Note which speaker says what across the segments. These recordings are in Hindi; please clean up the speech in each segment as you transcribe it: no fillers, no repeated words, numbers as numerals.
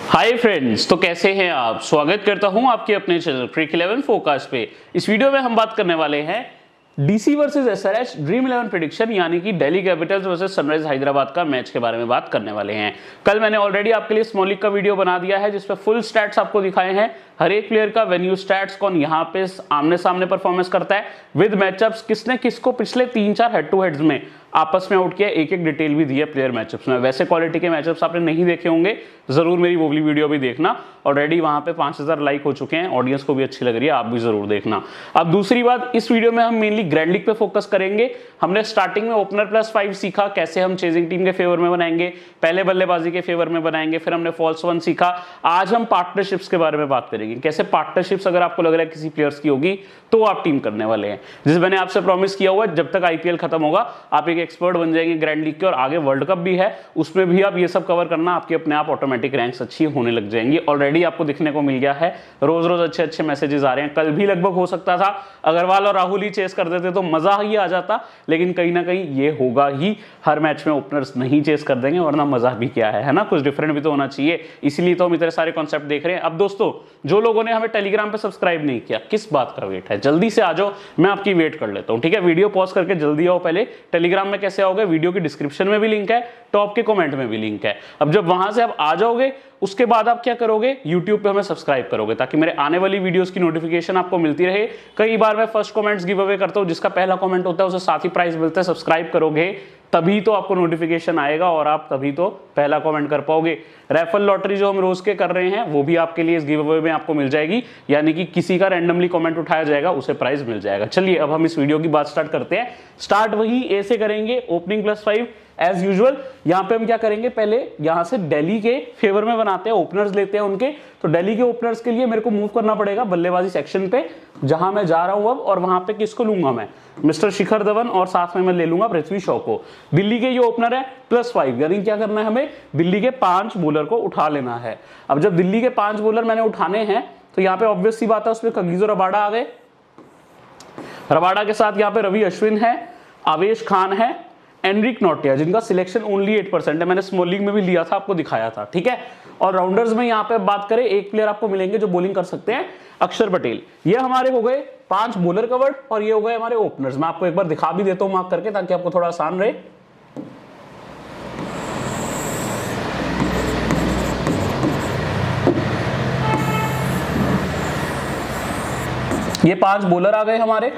Speaker 1: हाय फ्रेंड्स, तो कैसे हैं आप। स्वागत करता हूं आपके अपने चैनल क्रिक 11 फोकस पे। इस वीडियो में हम बात करने वाले हैं DC versus SRH dream 11 prediction, यानी कि Delhi Capitals versus sunrise Hyderabad का मैच के बारे में बात करने वाले हैं। कल मैंने ऑलरेडी आपके लिए स्मॉल लीग का वीडियो बना दिया है जिसमें फुल स्टैट्स आपको दिखाए हैं, हर एक प्लेयर का वेन्यू स्टैट्स, कौन यहाँ पे आमने सामने परफॉर्मेंस करता है विद मैचअप्स, किसने किसको पिछले 3-4 हेड टू हेड्स में आपस में आउट किया, एक एक डिटेल भी दी है प्लेयर मैचअप्स में। वैसे क्वालिटी के मैचअप्स आपने नहीं देखे होंगे, जरूर मेरी वो वाली वीडियो भी देखना। ऑलरेडी वहां पे 5000 लाइक हो चुके हैं, ऑडियंस को भी अच्छी लग रही है, आप भी जरूर देखना। अब दूसरी बात, इस वीडियो में हम मेनली ग्रैंड लीग पे फोकस करेंगे। हमने स्टार्टिंग में ओपनर +5 सीखा, कैसे हम चेजिंग टीम के फेवर में बनाएंगे, पहले बल्लेबाजी के फेवर में बनाएंगे, फिर हमने फॉल्स 1 सीखा। आज हम पार्टनरशिप्स के बारे में बात करेंगे, कैसे पार्टनरशिप्स अगर आपको लग रहा है किसी प्लेयर्स की होगी तो आप टीम करने वाले हैं। जिस मैंने आपसे प्रॉमिस किया हुआ, जब तक आईपीएल खत्म होगा आप एक एक्सपर्ट बन जाएंगे ग्रैंड लीग के, और आगे वर्ल्ड कप भी है उसमें भी आप ये सब कवर करना, आपकी अपने आप ऑटोमेटिक रैंक्स अच्छी होने लग जाएंगी। ऑलरेडी आपको दिखने को मिल गया है, रोज रोज अच्छे अच्छे मैसेजेस आ रहे हैं। कल भी लगभग हो सकता था अग्रवाल और राहुल ही चेस कर देते तो मजा ही आ जाता, लेकिन कहीं ना कहीं ये होगा ही, हर मैच में ओपनर्स नहीं चेस कर देंगे, वरना मजा भी क्या है ना, कुछ डिफरेंट भी तो होना चाहिए। इसीलिए तो हम इतने सारे कॉन्सेप्ट देख रहे हैं। अब दोस्तों, जो लोगों ने हमें टेलीग्राम पे सब्सक्राइब नहीं किया, किस बात का वेट है, जल्दी से आ जाओ, मैं आपकी वेट कर लेता हूं, ठीक है। वीडियो पॉज करके जल्दी आओ। पहले टेलीग्राम में कैसे आओगे, वीडियो की डिस्क्रिप्शन में भी लिंक है, टॉप के कमेंट में भी लिंक है। अब जब वहां से आप आ जाओगे, उसके बाद आप क्या करोगे, यूट्यूब पे हमें सब्सक्राइब करोगे, ताकि मेरे आने वाली वीडियोस की नोटिफिकेशन आपको मिलती रहे। कई बार मैं फर्स्ट कमेंट्स गिव अवे करता हूं, जिसका पहला कमेंट होता है उसे साथ ही प्राइस मिलता है। सब्सक्राइब करोगे तभी तो आपको नोटिफिकेशन आएगा और आप तभी तो पहला कमेंट कर पाओगे। रेफरल लॉटरी जो हम रोज के कर रहे हैं वो भी आपके लिए इस गिव अवे में आपको मिल जाएगी, यानी कि किसी का रैंडमली कमेंट उठाया जाएगा, उसे प्राइज मिल जाएगा। चलिए अब हम इस वीडियो की बात स्टार्ट करते हैं। स्टार्ट वही ए से करेंगे, ओपनिंग +5 एज यूजुअल। यहां पे हम क्या करेंगे, पहले यहां से दिल्ली के फेवर में बनाते हैं, ओपनर्स लेते हैं उनके। तो दिल्ली के ओपनर्स के लिए मेरे को मूव करना पड़ेगा बल्लेबाजी सेक्शन पे, जहां मैं जा रहा हूं अब, और वहां पे किसको लूंगा, मैं मिस्टर शिखर धवन, और साथ में मैं ले लूंगा पृथ्वी शॉ को। दिल्ली के ये ओपनर है +5, यानी क्या करना है, हमें दिल्ली के 5 बॉलर को उठा लेना है। अब जब दिल्ली के 5 बॉलर मैंने उठाने हैं तो यहाँ पे ऑब्वियस सी बात है, उसमें कगिसो रबाडा आ गए। रबाडा के साथ यहाँ पे रवि अश्विन है, आवेश खान है, एनरिक नोटिया, जिनका सिलेक्शन ओनली 8% है, मैंने स्मॉल लीग में भी लिया था, आपको दिखाया था, ठीक है। और राउंडर्स में यहाँ पे बात करें, एक प्लेयर आपको मिलेंगे जो बॉलिंग कर सकते हैं, अक्षर पटेल। ये हमारे हो गए 5 बॉलर कवर्ड, और ये हो गए हमारे ओपनर्स। मैं आपको एक बार दिखा भी देता हूं मार्क करके, ताकि आपको थोड़ा आसान रहे। ये 5 बॉलर आ गए हमारे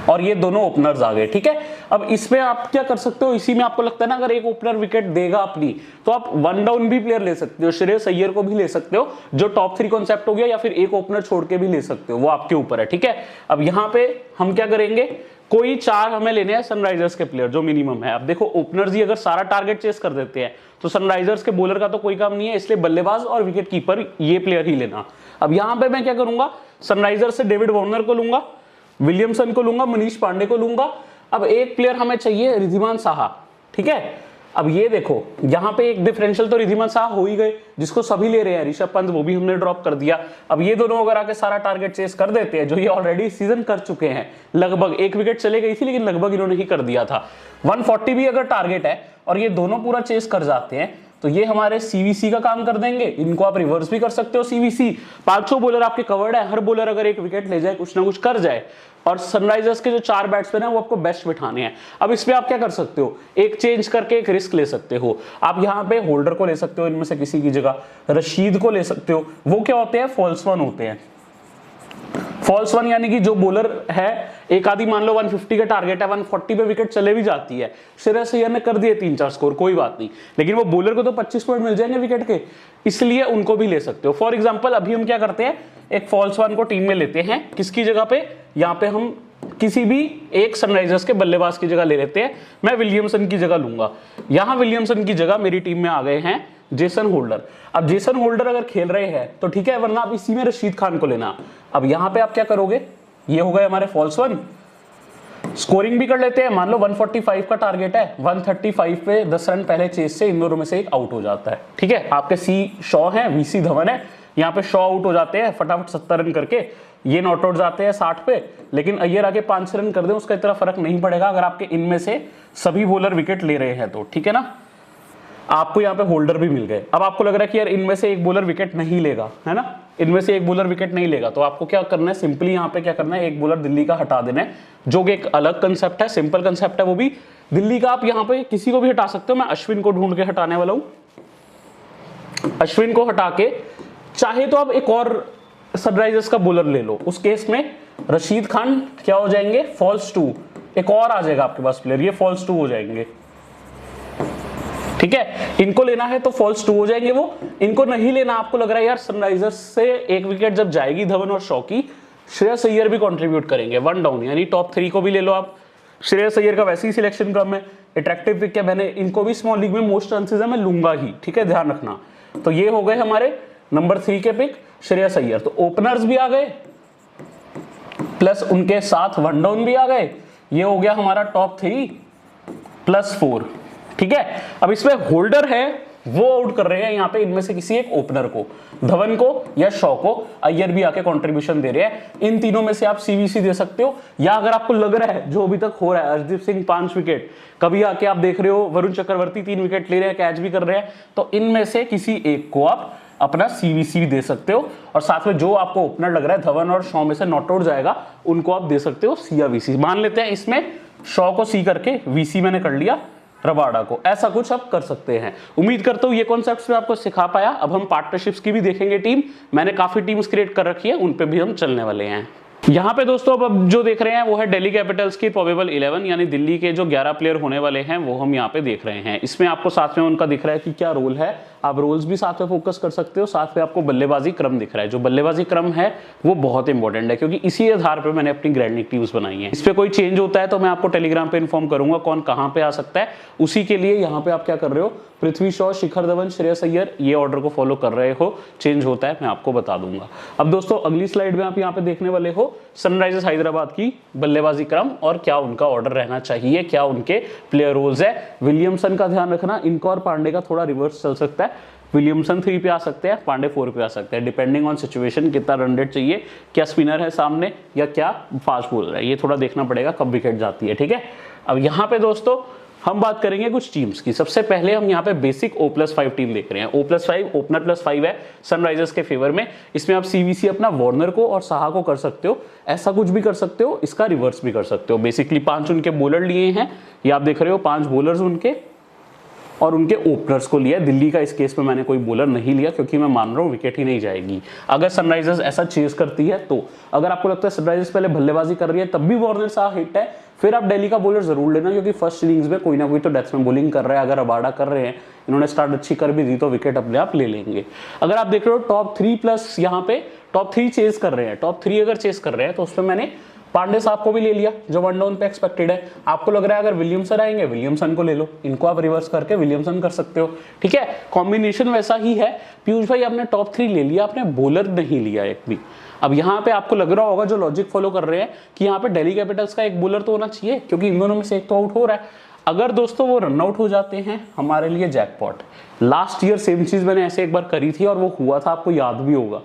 Speaker 1: और ये दोनों ओपनर्स आ गए, ठीक है। अब इसमें आप क्या कर सकते हो, इसी में आपको लगता है ना अगर एक ओपनर विकेट देगा अपनी, तो आप 1 डाउन भी प्लेयर ले सकते हो, श्रेयस अय्यर को भी ले सकते हो, जो टॉप 3 कॉन्सेप्ट हो गया, या फिर एक ओपनर छोड़ के भी ले सकते हो, वो आपके ऊपर है, ठीक है। अब यहाँ पे हम क्या करेंगे, कोई 4 हमें लेने हैं सनराइजर्स के प्लेयर, जो मिनिमम है। अब देखो, ओपनर्स ही अगर सारा टारगेट चेस कर देते हैं तो सनराइजर्स के बॉलर का तो कोई काम नहीं है, इसलिए बल्लेबाज और विकेट कीपर ये प्लेयर ही लेना। अब यहाँ पे मैं क्या करूंगा, सनराइजर्स से डेविड वार्नर को लूंगा, विलियमसन को लूंगा, मनीष पांडे को लूंगा। अब एक प्लेयर हमें चाहिए, रिद्धिमान साहा, ठीक है। अब ये देखो, यहां पे एक डिफरेंशियल तो रिद्धिमान साहा हो ही गए, जिसको सभी ले रहे हैं, ऋषभ पंत, वो भी हमने ड्रॉप कर दिया। अब ये दोनों अगर आके सारा टारगेट चेस कर देते हैं, जो ये ऑलरेडी सीजन कर चुके हैं, लगभग एक विकेट चले गई थी लेकिन लगभग इन्होंने ही कर दिया था। 140 भी अगर टारगेट है और ये दोनों पूरा चेस कर जाते हैं, तो ये हमारे सीवीसी का काम कर देंगे। इनको आप रिवर्स भी कर सकते हो, सीवीसी। 500 बॉलर आपके कवर्ड है, हर बॉलर अगर एक विकेट ले जाए, कुछ ना कुछ कर जाए। और सनराइजर्स के जो 4 बैट्समैन है वो आपको बेस्ट बिठाने हैं। अब इसमें आप क्या कर सकते हो, एक चेंज करके एक रिस्क ले सकते हो। आप यहाँ पे होल्डर को ले सकते हो, इनमें से किसी की जगह रशीद को ले सकते हो। वो क्या होते हैं, फॉल्स 1 होते हैं। फॉल्स 1 यानी कि जो बॉलर है, एक आदि मान लो 150 का टारगेट है, 140 पे विकेट चले भी जाती है, श्रेयस अय्यर ने कर दिए 3-4 स्कोर, कोई बात नहीं, लेकिन वो बॉलर को तो 25 पॉइंट मिल जाएंगे विकेट के, इसलिए उनको भी ले सकते हो। फॉर एग्जांपल अभी हम क्या करते हैं, एक फॉल्स 1 को टीम में लेते हैं, किसकी जगह पे, यहाँ पे हम किसी भी एक सनराइजर्स के बल्लेबाज की जगह ले लेते हैं। मैं विलियमसन की जगह लूंगा। यहां विलियमसन की जगह मेरी टीम में आ गए हैं जेसन होल्डर। अब जेसन होल्डर अगर खेल रहे हैं तो ठीक है, वरना आप इसी में रशीद खान को लेना। अब यहां पे आप क्या करोगे, ये हो गए हमारे फॉल्स 1। स्कोरिंग भी कर लेते हैं, मान लो 145 का टारगेट है, 135 पे 10 रन पहले चेस से इन दोनों में से एक आउट हो जाता है, ठीक है। आपके सी शॉ है, वीसी धवन है, यहाँ पे शॉ आउट हो जाते हैं फटाफट 70 रन करके, ये नॉट आउट जाते हैं 60 पे, लेकिन अय्यर आगे 5 रन कर दे, उसका इतना फर्क नहीं पड़ेगा अगर आपके इनमें से सभी बॉलर विकेट ले रहे हैं तो, ठीक है ना। आपको यहाँ पे होल्डर भी मिल गए। अब आपको लग रहा है कि यार इनमें से एक बॉलर विकेट नहीं लेगा, है ना, इनमें से एक बॉलर विकेट नहीं लेगा, तो आपको क्या करना है, सिंपली यहाँ पे क्या करना है, एक बॉलर दिल्ली का हटा देना है, जो कि एक अलग कंसेप्ट है, सिंपल कंसेप्ट है वो भी। दिल्ली का आप यहाँ पे किसी को भी हटा सकते हो, मैं अश्विन को ढूंढ के हटाने वाला हूं। अश्विन को हटा के चाहे तो आप एक और सनराइजर्स का बॉलर ले लो, उस केस में रशीद खान क्या हो जाएंगे, फॉल्स 2, एक और आ जाएगा आपके पास प्लेयर, ये फॉल्स 2 हो जाएंगे, ठीक है। इनको लेना है तो फॉल्स 2 हो जाएंगे वो, इनको नहीं लेना, आपको लग रहा है यार सनराइजर्स से एक विकेट जब जाएगी धवन और शॉ की, श्रेयस अय्यर भी कंट्रीब्यूट करेंगे, 1 डाउन, यानी टॉप 3 को भी ले लो आप। श्रेयस अय्यर का वैसे ही सिलेक्शन कम है, अट्रैक्टिव पिक है, मैंने इनको भी स्मॉल लीग में मोस्ट चांसेस है मैं लूंगा ही, ठीक है, ध्यान रखना। तो ये हो गए हमारे नंबर 3 के पिक श्रेयस अय्यर। तो ओपनर्स भी आ गए प्लस उनके साथ 1 डाउन भी आ गए, ये हो गया हमारा टॉप 3 प्लस 4, ठीक है। अब इसमें होल्डर है वो आउट कर रहे हैं यहाँ पे इनमें से किसी एक ओपनर को, धवन को या शॉ को, अय्यर भी आके कंट्रीब्यूशन दे रहे हैं। इन तीनों में से आप सीवीसी दे सकते हो, या अगर आपको लग रहा है जो अभी तक हो रहा है, अर्शदीप सिंह 5 विकेट, कभी आके आप देख रहे हो वरुण चक्रवर्ती 3 विकेट ले रहे हैं, कैच भी कर रहे हैं, तो इनमें से किसी एक को आप अपना सीवीसी दे सकते हो, और साथ में जो आपको ओपनर लग रहा है धवन और शॉ में से नॉट आउट जाएगा, उनको आप दे सकते हो सी या वीसी। मान लेते हैं इसमें शॉ को सी करके वीसी मैंने कर लिया, रबाडा को, ऐसा कुछ आप कर सकते हैं। उम्मीद करता हूं ये कॉन्सेप्ट्स मैं आपको सिखा पाया। अब हम पार्टनरशिप्स की भी देखेंगे टीम, मैंने काफी टीम्स क्रिएट कर रखी है, उन पे भी हम चलने वाले हैं। यहाँ पे दोस्तों अब जो देख रहे हैं वो है दिल्ली कैपिटल्स की प्रोबेबल 11, यानी दिल्ली के जो 11 प्लेयर होने वाले हैं वो हम यहाँ पे देख रहे हैं। इसमें आपको साथ में उनका दिख रहा है कि क्या रोल है, आप रोल्स भी साथ में फोकस कर सकते हो, साथ में आपको बल्लेबाजी क्रम दिख रहा है। जो बल्लेबाजी क्रम है वो बहुत इंपॉर्टेंट है, क्योंकि इसी आधार पर मैंने अपनी ग्रैंड लीग टीम्स बनाई है। इस पर कोई चेंज होता है तो मैं आपको टेलीग्राम पे इन्फॉर्म करूंगा कौन कहाँ पे आ सकता है। उसी के लिए यहाँ पे आप क्या कर रहे हो, पृथ्वी शॉ, शिखर धवन, श्रेयस अय्यर, ये ऑर्डर को फॉलो कर रहे हो, चेंज होता है मैं आपको बता दूंगा। अब दोस्तों अगली स्लाइड में आप यहाँ पे देखने वाले हो सनराइजर्स हैदराबाद की बल्लेबाजी क्रम और क्या उनका ऑर्डर रहना चाहिए, क्या उनके प्लेयर रोल्स है। विलियमसन का ध्यान रखना, इनका और पांडे का थोड़ा रिवर्स चल सकता है, विलियमसन 3 पे आ सकते हैं, पांडे 4 पे आ सकते हैं, डिपेंडिंग ऑन सिचुएशन, कितना रन रेट चाहिए, क्या स्पिनर है सामने या क्या फास्ट बॉलर है, ये थोड़ा देखना पड़ेगा कब विकेट जाती है, ठीक है। अब यहाँ पे दोस्तों हम बात करेंगे कुछ टीम्स की। सबसे पहले हम यहाँ पे बेसिक O+5 टीम देख रहे हैं। O+5 ओपनर +5 है सनराइजर्स के फेवर में। इसमें आप सीवीसी अपना वार्नर को और साहा को कर सकते हो, ऐसा कुछ भी कर सकते हो, इसका रिवर्स भी कर सकते हो। बेसिकली 5 उनके बॉलर लिए हैं, ये आप देख रहे हो 5 बॉलर्स उनके, और उनके ओपनर्स को लिया। दिल्ली का इस केस में मैंने कोई बॉलर नहीं लिया, क्योंकि मैं मान रहा हूँ विकेट ही नहीं जाएगी अगर सनराइजर्स ऐसा चेज करती है। तो अगर आपको लगता है सनराइजर्स पहले बल्लेबाजी कर रही है तब भी वार्नर सा हिट है, फिर आप दिल्ली का बॉलर जरूर लेना, क्योंकि फर्स्ट इनिंग्स में कोई ना कोई तो बैट्समैन बॉलिंग कर रहा है। अगर रबाडा कर रहे हैं, इन्होंने स्टार्ट अच्छी कर भी दी, तो विकेट अपने आप ले लेंगे। अगर आप देख रहे हो टॉप 3 प्लस, यहाँ पे टॉप 3 चेज कर रहे हैं, टॉप 3 अगर चेज कर रहे हैं तो उसमें मैंने पांडे साहब को भी ले लिया जो 1 डाउन पे एक्सपेक्टेड है। आपको लग रहा है अगर विलियमसन आएंगे, विलियमसन को ले लो, इनको आप रिवर्स करके विलियमसन कर सकते हो, ठीक है। कॉम्बिनेशन वैसा ही है। पीयूष भाई आपने टॉप 3 ले लिया, आपने बॉलर नहीं लिया एक भी। अब यहाँ पे आपको लग रहा होगा जो लॉजिक फॉलो कर रहे हैं कि यहाँ पे दिल्ली कैपिटल्स का एक बॉलर तो होना चाहिए, क्योंकि इन दोनों में से एक तो आउट हो रहा है। अगर दोस्तों वो रन आउट हो जाते हैं, हमारे लिए जैकपॉट। लास्ट ईयर सेम चीज मैंने ऐसे एक बार करी थी और वो हुआ था, आपको याद भी होगा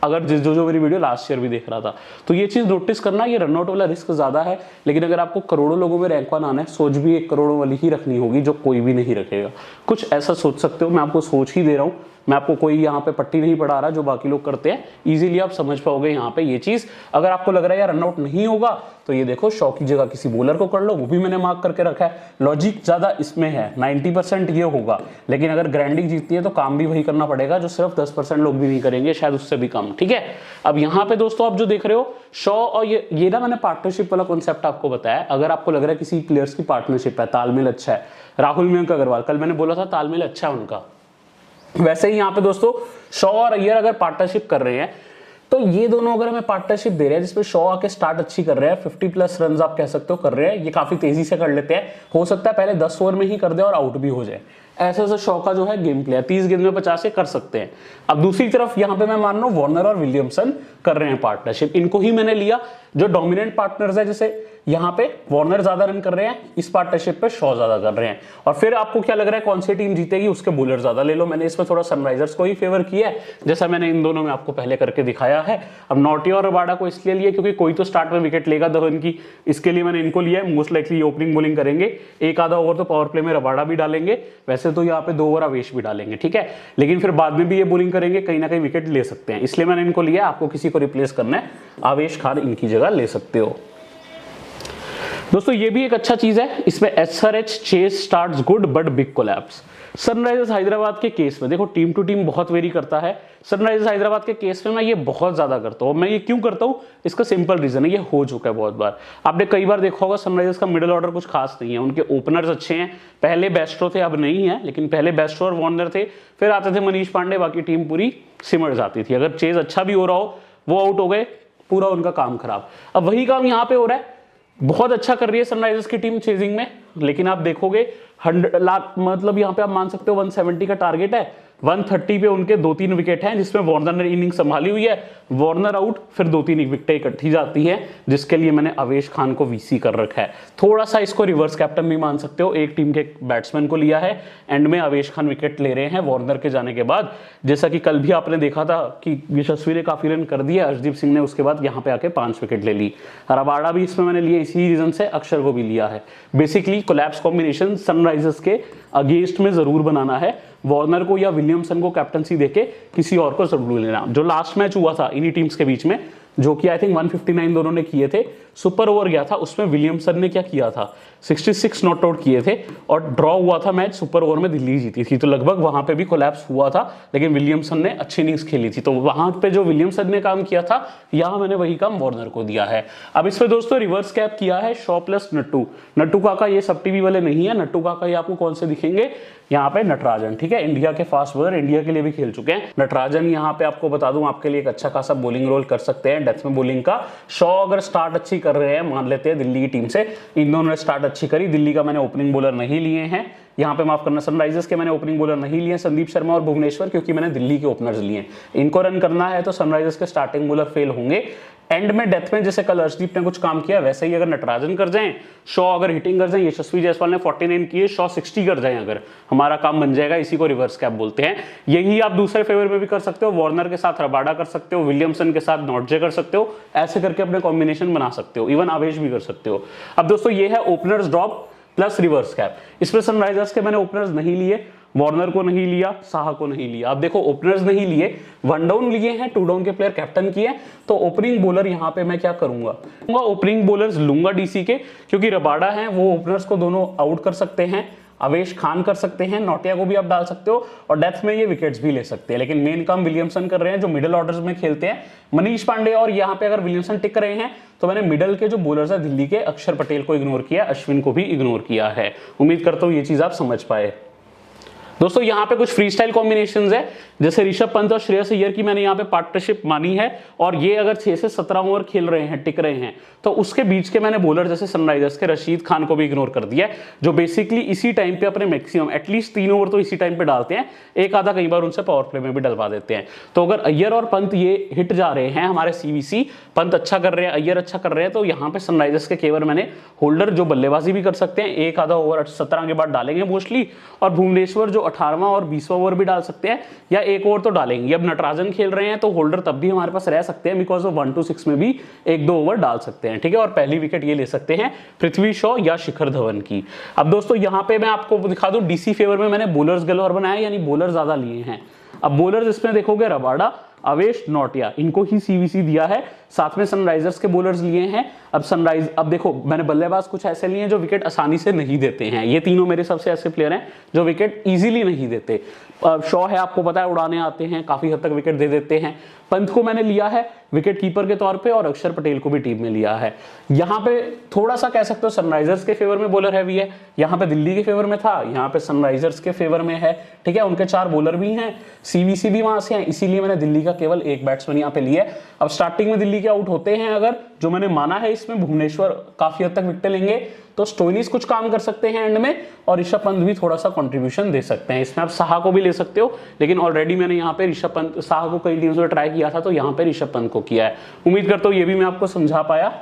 Speaker 1: अगर जो मेरी वीडियो लास्ट ईयर भी देख रहा था। तो ये चीज नोटिस करना, ये रनआउट वाला रिस्क ज्यादा है, लेकिन अगर आपको करोड़ों लोगों में रैंक 1 आना है, सोच भी 1 करोड़ वाली ही रखनी होगी, जो कोई भी नहीं रखेगा। कुछ ऐसा सोच सकते हो, मैं आपको सोच ही दे रहा हूँ, मैं आपको कोई यहाँ पे पट्टी नहीं पढ़ा रहा जो बाकी लोग करते हैं, इजीली आप समझ पाओगे यहाँ पे ये चीज। अगर आपको लग रहा है यार रनआउट नहीं होगा, तो ये देखो शॉ की जगह किसी बॉलर को कर लो, वो भी मैंने मार्क करके रखा है। लॉजिक ज्यादा इसमें है, 90% ये होगा, लेकिन अगर ग्रैंडिंग जीतती है तो काम भी वही करना पड़ेगा जो सिर्फ 10% लोग भी नहीं करेंगे, शायद उससे भी कम, ठीक है। अब यहाँ पे दोस्तों आप जो देख रहे हो शॉ और ये ना मैंने पार्टनरशिप वाला कॉन्सेप्ट आपको बताया। अगर आपको लग रहा है किसी प्लेयर्स की पार्टनरशिप है, तालमेल अच्छा है, राहुल मयंक अग्रवाल, कल मैंने बोला था तालमेल अच्छा है उनका, वैसे ही यहाँ पे दोस्तों शॉ और अय्यर अगर पार्टनरशिप कर रहे हैं, तो ये दोनों अगर हमें पार्टनरशिप दे रहे हैं जिसमें शॉ आके स्टार्ट अच्छी कर रहे हैं, 50+ रन आप कह सकते हो कर रहे हैं, ये काफी तेजी से कर लेते हैं, हो सकता है पहले 10 ओवर में ही कर दे और आउट भी हो जाए। ऐसे शॉ का जो है गेम प्ले 30 गेंद में 50 से कर सकते हैं। अब दूसरी तरफ यहाँ पे मैं मान रहा हूँ वार्नर और विलियमसन कर रहे हैं पार्टनरशिप, इनको ही मैंने लिया जो डोमिनेंट पार्टनर्स है। जैसे यहाँ पे वार्नर ज्यादा रन कर रहे हैं, इस पार्टनरशिप पे शॉ ज्यादा कर रहे हैं, और फिर आपको क्या लग रहा है कौन सी टीम जीतेगी, उसके बॉलर ज्यादा ले लो। मैंने इसमें थोड़ा सनराइजर्स को ही फेवर किया है, जैसा मैंने इन दोनों में आपको पहले करके दिखाया है। अब नॉटी और रबाडा को इसलिए लिया क्योंकि कोई तो स्टार्ट में विकेट लेगा धवन की, इसके लिए मैंने इनको लिया है। मोस्ट लाइकली ओपनिंग बॉलिंग करेंगे, एक आधा ओवर तो पावर प्ले में रबाडा भी डालेंगे, वैसे वैसे तो यहाँ पे 2 ओवर आवेश भी डालेंगे, ठीक है, लेकिन फिर बाद में भी ये बॉलिंग करेंगे, कहीं ना कहीं विकेट ले सकते हैं, इसलिए मैंने इनको लिया। आपको किसी को रिप्लेस करना है, आवेश खान इनकी जगह ले सकते हो। दोस्तों ये भी एक अच्छा चीज है, इसमें SRH chase starts good but big collapse. Sunrisers Hyderabad के केस में देखो टीम टू टीम बहुत वेरी करता है। सनराइजर्स हैदराबाद के केस में मैं ये बहुत ज्यादा करता हूँ। मैं ये क्यों करता हूँ, इसका सिंपल रीजन है, ये हो चुका है बहुत बार। आपने कई बार देखा होगा सनराइजर्स का मिडिल ऑर्डर कुछ खास नहीं है, उनके ओपनर्स अच्छे हैं, पहले बेस्ट्रो थे अब नहीं है, लेकिन पहले बेस्ट्रो और वार्नर थे, फिर आते थे मनीष पांडे, बाकी टीम पूरी सिमट जाती थी। अगर चेज अच्छा भी हो रहा हो, वो आउट हो गए, पूरा उनका काम खराब। अब वही काम यहाँ पे हो रहा है, बहुत अच्छा कर रही है सनराइजर्स की टीम चेजिंग में, लेकिन आप देखोगे 100 लाख मतलब यहाँ पे आप मान सकते हो 170 का टारगेट है, 130 पे उनके 2-3 विकेट हैं, जिसमें वार्नर ने इनिंग संभाली हुई है, वार्नर आउट, फिर 2-3 विकेटें इकट्ठी जाती है, जिसके लिए मैंने आवेश खान को वीसी कर रखा है। थोड़ा सा इसको रिवर्स कैप्टन भी मान सकते हो, एक टीम के बैट्समैन को लिया है, एंड में आवेश खान विकेट ले रहे हैं वार्नर के जाने के बाद। जैसा कि कल भी आपने देखा था कि यशस्वी ने काफी रन कर दिया, अर्शदीप सिंह ने उसके बाद यहाँ पे आके 5 विकेट ले ली। रबाडा भी इसमें मैंने लिया इसी रीजन से, अक्षर को भी लिया है। बेसिकली कोलैप्स कॉम्बिनेशन सनराइजर्स के अगेंस्ट में जरूर बनाना है, वार्नर को या विलियमसन को कैप्टनसी देके किसी और को जरूर लेना। जो लास्ट मैच हुआ था इन्हीं टीम्स के बीच में, जो कि आई थिंक 159 दोनों ने किए थे, सुपर ओवर गया था, उसमें विलियमसन ने क्या किया था, 66 नॉट आउट किए थे और ड्रॉ हुआ था मैच, सुपर ओवर में दिल्ली जीती थी, तो लगभग वहां पे भी कोलैप्स हुआ था, लेकिन विलियमसन ने अच्छी इनिंग्स खेली थी, तो वहां पे जो विलियमसन ने काम किया था, यहां मैंने वही काम वार्नर को दिया है। अब इसमें दोस्तों रिवर्स कैप किया है शॉ प्लस नट्टू। नट्टू काका ये सब टीवी वाले नहीं है, नट्टू काका ये आपको कौन से दिखेंगे, यहाँ पे नटराजन, ठीक है, इंडिया के फास्ट बॉलर, इंडिया के लिए भी खेल चुके हैं नटराजन। यहाँ पे आपको बता दूं आपके लिए एक अच्छा खासा बॉलिंग रोल कर सकते हैं डेथ में बॉलिंग का। शॉ अगर स्टार्ट अच्छी कर रहे हैं, मान लेते हैं दिल्ली की टीम से, इन दोनों ने स्टार्ट अच्छी करी, दिल्ली का मैंने ओपनिंग बॉलर नहीं लिए हैं, यहाँ पे माफ करना सनराइजर्स के मैंने ओपनिंग बॉलर नहीं लिए, संदीप शर्मा और भुवनेश्वर, क्योंकि मैंने दिल्ली के ओपनर्स लिए। इनको रन करना है तो सनराइजर्स के स्टार्टिंग बॉलर फेल होंगे, एंड में डेथ में जैसे कल अर्शदीप ने कुछ काम किया, वैसे ही अगर नटराजन कर जाएं, शॉ अगर हिटिंग कर जाएं, यशस्वी जायसवाल ने 49 किए, शॉ 60 कर जाएं, अगर हमारा काम बन जाएगा, इसी को रिवर्स कैप बोलते हैं। यही आप दूसरे फेवर में भी कर सकते हो, वार्नर के साथ रबाडा कर सकते हो, विलियमसन के साथ नॉटजे कर सकते हो, ऐसे करके अपने कॉम्बिनेशन बना सकते हो, इवन आवेश भी कर सकते हो। अब दोस्तों ये है openers drop plus reverse cap. इसमें सनराइजर्स के मैंने ओपनर्स नहीं लिए, वार्नर को नहीं लिया, साहा को नहीं लिया। आप देखो ओपनर्स नहीं लिए, 1 डाउन लिए हैं, 2 डाउन के प्लेयर कैप्टन किए, तो ओपनिंग बॉलर यहाँ पे मैं क्या करूंगा, ओपनिंग बॉलर्स लूंगा डीसी के, क्योंकि रबाडा है वो ओपनर्स को दोनों आउट कर सकते हैं, आवेश खान कर सकते हैं, नोटिया को भी आप डाल सकते हो, और डेथ में ये विकेट्स भी ले सकते हैं, लेकिन मेन काम विलियमसन कर रहे हैं जो मिडिल ऑर्डर्स में खेलते हैं, मनीष पांडे। और यहाँ पे अगर विलियमसन टिक रहे हैं तो मैंने मिडिल के जो बॉलर्स है दिल्ली के, अक्षर पटेल को इग्नोर किया, अश्विन को भी इग्नोर किया है। उम्मीद करता हूं ये चीज आप समझ पाए। दोस्तों यहाँ पे कुछ फ्री स्टाइल कॉम्बिनेशंस है, जैसे ऋषभ पंत और श्रेयस अय्यर की मैंने यहाँ पे पार्टनरशिप मानी है, और ये अगर 6 से 17 ओवर खेल रहे हैं, टिक रहे हैं, तो उसके बीच के मैंने बॉलर जैसे सनराइजर्स के रशीद खान को भी इग्नोर कर दिया, जो बेसिकली इसी टाइम पे अपने मैक्सिमम एटलीस्ट 3 ओवर तो इसी टाइम पे डालते हैं, एक आधा कई बार उनसे पावर प्ले में भी डलवा देते हैं। तो अगर अय्यर और पंत ये हिट जा रहे हैं हमारे सीवीसी, पंत अच्छा कर रहे हैं, अय्यर अच्छा कर रहे हैं, तो यहाँ पे सनराइजर्स के केवल मैंने होल्डर जो बल्लेबाजी भी कर सकते हैं, एक आधा ओवर 17 के बाद डालेंगे मोस्टली, और भुवनेश्वर जो 18वां और 20वां ओवर भी डाल सकते हैं, या एक ओवर तो डालेंगे। अब नटराजन खेल रहे हैं तो होल्डर तब भी हमारे पास रह सकते हैं, बिकॉज 1 to 6 में भी 1-2 ओवर डाल सकते हैं, ठीक है। और पहली विकेट ये ले सकते हैं पृथ्वी शॉ या शिखर धवन की। अब दोस्तों यहाँ पे मैं आपको दिखा दूं, डीसी फेवर में मैंने बॉलर्स गलोर बनाया, यानी बॉलर ज्यादा लिए हैं। अब बॉलर्स इसमें देखोगे रबाडा, आवेश, नोटिया, इनको ही सीवीसी दिया है, साथ में सनराइजर्स के बॉलर्स लिए हैं। अब देखो मैंने बल्लेबाज कुछ ऐसे लिए हैं जो विकेट आसानी से नहीं देते हैं, ये तीनों मेरे सबसे ऐसे प्लेयर हैं जो विकेट इजीली नहीं देते। शॉ है, आपको पता है उड़ाने आते हैं, काफी हद तक विकेट दे देते हैं। पंत को मैंने लिया है विकेट कीपर के तौर पे, और अक्षर पटेल को भी टीम में लिया है। यहाँ पे थोड़ा सा कह सकते हो सनराइजर्स के फेवर में बॉलर हैवी है, यहाँ पे दिल्ली के फेवर में था, यहाँ पे सनराइजर्स के फेवर में है, ठीक है। उनके 4 बॉलर भी हैं, सीवीसी भी वहां से हैं, इसीलिए मैंने दिल्ली का केवल एक बैट्समैन यहाँ पे लिया है। अब स्टार्टिंग में दिल्ली के आउट होते हैं अगर, जो मैंने माना है इसमें भुवनेश्वर काफी हद तक विकेट लेंगे, तो स्टोइनिस कुछ काम कर सकते हैं एंड में, और ऋषभ पंत भी थोड़ा सा कंट्रीब्यूशन दे सकते हैं। इसमें आप साहा को भी ले सकते हो, लेकिन ऑलरेडी मैंने यहाँ पे ऋषभ पंत, साहा को कई टीम्स में ट्राई किया था, तो यहाँ पे ऋषभ पंत को किया है। उम्मीद करता हूँ ये भी मैं आपको समझा पाया।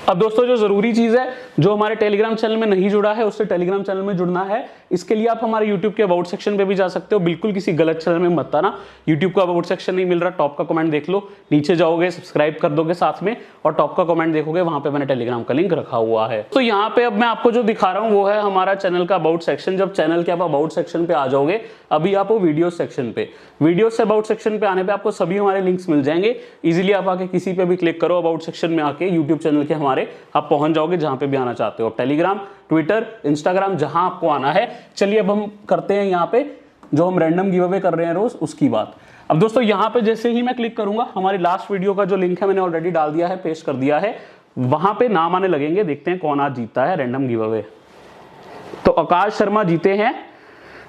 Speaker 1: अब दोस्तों जो जरूरी चीज है, जो हमारे टेलीग्राम चैनल में नहीं जुड़ा है उससे टेलीग्राम चैनल में जुड़ना है। इसके लिए आप हमारे यूट्यूब के अबाउट सेक्शन पे भी जा सकते हो। बिल्कुल किसी गलत चैनल में मत आना, यूट्यूब का अबाउट सेक्शन नहीं मिल रहा, टॉप का कमेंट देख लो, नीचे जाओगे सब्सक्राइब कर दोगे साथ में और टॉप का कमेंट देखोगे, वहां पे मैंने टेलीग्राम का लिंक रखा हुआ है। तो यहाँ पे अब मैं आपको जो दिखा रहा हूँ वो है हमारा चैनल का अबाउट सेक्शन। जब चैनल के आप अबाउट सेक्शन पे आ जाओगे, अभी आप वीडियो सेक्शन पे, वीडियो से अबाउट सेक्शन पे आने पे आपको सभी हमारे लिंक्स मिल जाएंगे। इजीली आप आके किसी पे भी क्लिक करो, अबाउट सेक्शन में आके यूट्यूब चैनल के हमारे आप पहुंच जाओगे जहां पे भी आना चाहते हो। टेलीग्राम, ट्विटर, इंस्टाग्राम, जहां आपको आना है। चलिए अब हम करते हैं यहाँ पे जो हम रैंडम गिव अवे कर रहे हैं रोज, उसकी बात। अब दोस्तों यहाँ पे जैसे ही मैं क्लिक करूंगा, हमारी लास्ट वीडियो का जो लिंक है मैंने ऑलरेडी डाल दिया है, पेस्ट कर दिया है, वहां पे नाम आने लगेंगे। देखते हैं कौन आज जीतता है रैंडम गिव अवे। तो आकाश शर्मा जीते हैं,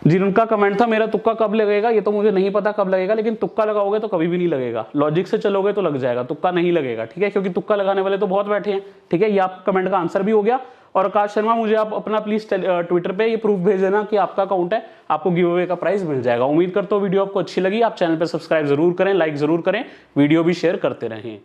Speaker 1: जिनका कमेंट था मेरा तुक्का कब लगेगा, ये तो मुझे नहीं पता कब लगेगा, लेकिन तुक्का लगाओगे तो कभी भी नहीं लगेगा। लॉजिक से चलोगे तो लग जाएगा, तुक्का नहीं लगेगा, ठीक है, क्योंकि तुक्का लगाने वाले तो बहुत बैठे हैं, ठीक है। ये आपका कमेंट का आंसर भी हो गया। और आकाश शर्मा, मुझे आप अपना प्लीज ट्विटर पे ये प्रूफ भेज देना कि आपका अकाउंट है, आपको गिव अवे का प्राइस मिल जाएगा। उम्मीद करता हूँ वीडियो आपको अच्छी लगी। आप चैनल पर सब्सक्राइब जरूर करें, लाइक जरूर करें, वीडियो भी शेयर करते रहें।